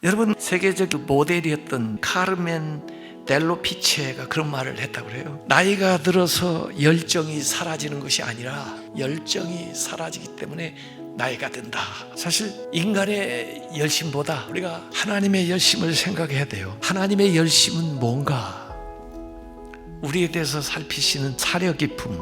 여러분, 세계적 모델이었던 카르멘 델로피체가 그런 말을 했다고 그래요. 나이가 들어서 열정이 사라지는 것이 아니라 열정이 사라지기 때문에 나이가 든다. 사실 인간의 열심보다 우리가 하나님의 열심을 생각해야 돼요. 하나님의 열심은 뭔가? 우리에 대해서 살피시는 사려 깊음,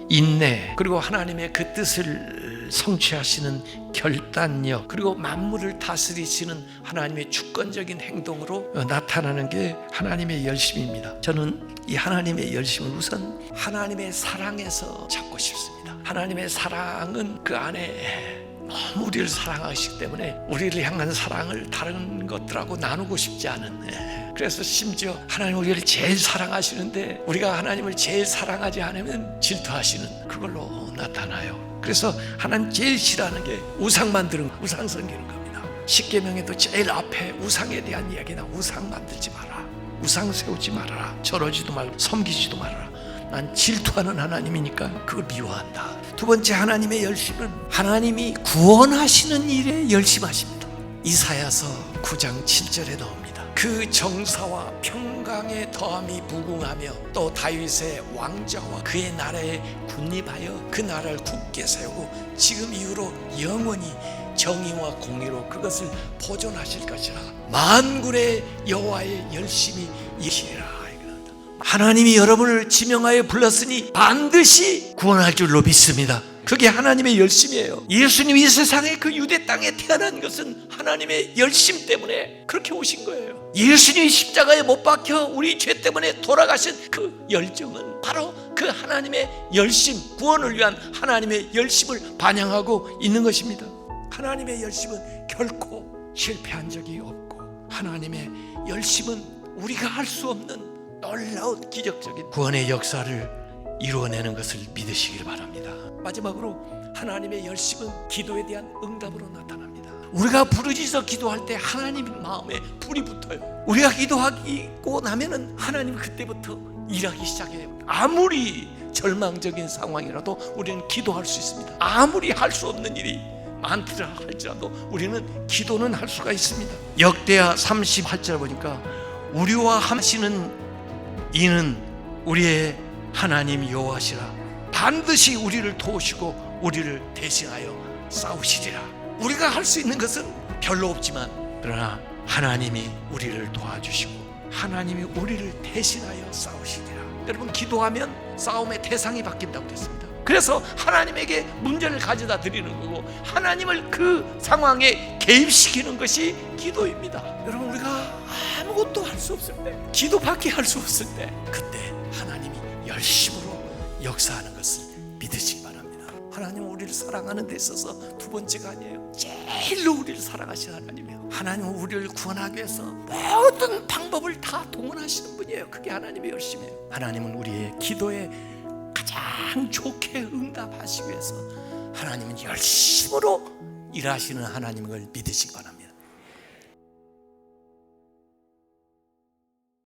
인내, 그리고 하나님의 그 뜻을 성취하시는 결단력, 그리고 만물을 다스리시는 하나님의 주권적인 행동으로 나타나는 게 하나님의 열심입니다. 저는 이 하나님의 열심을 우선 하나님의 사랑에서 찾고 싶습니다. 하나님의 사랑은 그 안에 너무 우리를 사랑하시기 때문에 우리를 향한 사랑을 다른 것들하고 나누고 싶지 않은, 그래서 심지어 하나님 우리를 제일 사랑하시는데 우리가 하나님을 제일 사랑하지 않으면 질투하시는 그걸로 나타나요. 그래서 하나님 제일 싫어하는 게 우상 만드는, 우상 섬기는 겁니다. 십계명에도 제일 앞에 우상에 대한 이야기나 우상 만들지 마라, 우상 세우지 말아라, 저러지도 말고 섬기지도 말아라. 난 질투하는 하나님이니까 그걸 미워한다. 두 번째, 하나님의 열심은 하나님이 구원하시는 일에 열심하십니다. 이사야서 9장 7절에 나옵니다. 그 정사와 평강의 더함이 무궁하며 또 다윗의 왕자와 그의 나라에 군립하여 그 나라를 굳게 세우고 지금 이후로 영원히 정의와 공의로 그것을 보존하실 것이라. 만군의 여호와의 열심이 이시리라. 하나님이 여러분을 지명하여 불렀으니 반드시 구원할 줄로 믿습니다. 그게 하나님의 열심이에요. 예수님이 이 세상에 그 유대 땅에 태어난 것은 하나님의 열심 때문에 그렇게 오신 거예요. 예수님이 십자가에 못 박혀 우리 죄 때문에 돌아가신 그 열정은 바로 그 하나님의 열심, 구원을 위한 하나님의 열심을 반영하고 있는 것입니다. 하나님의 열심은 결코 실패한 적이 없고, 하나님의 열심은 우리가 할 수 없는 놀라운 기적적인 구원의 역사를 이루어내는 것을 믿으시길 바랍니다. 마지막으로 하나님의 열심은 기도에 대한 응답으로 나타납니다. 우리가 부르짖어 기도할 때 하나님 마음에 불이 붙어요. 우리가 기도하고 나면은 하나님 그때부터 일하기 시작해요. 아무리 절망적인 상황이라도 우리는 기도할 수 있습니다. 아무리 할 수 없는 일이 많더라 할지라도 우리는 기도는 할 수가 있습니다. 역대하 38절 보니까 우리와 하시는 이는 우리의 하나님 여호와시라. 반드시 우리를 도우시고 우리를 대신하여 싸우시리라. 우리가 할 수 있는 것은 별로 없지만, 그러나 하나님이 우리를 도와주시고 하나님이 우리를 대신하여 싸우시리라. 여러분, 기도하면 싸움의 대상이 바뀐다고 했습니다. 그래서 하나님에게 문제를 가져다 드리는 거고 하나님을 그 상황에 개입시키는 것이 기도입니다. 여러분, 우리가 아무것도 할 수 없을 때, 기도밖에 할 수 없을 때, 그때 하나님이 열심으로 역사하는 것을 믿으시기 바랍니다. 하나님은 우리를 사랑하는 데 있어서 두 번째가 아니에요. 제일로 우리를 사랑하시는 하나님이에요. 하나님은 우리를 구원하기 위해서 모든 방법을 다 동원하시는 분이에요. 그게 하나님의 열심이에요. 하나님은 우리의 기도에 가장 좋게 응답하시기 위해서 하나님은 열심으로 일하시는 하나님을 믿으시기 바랍니다.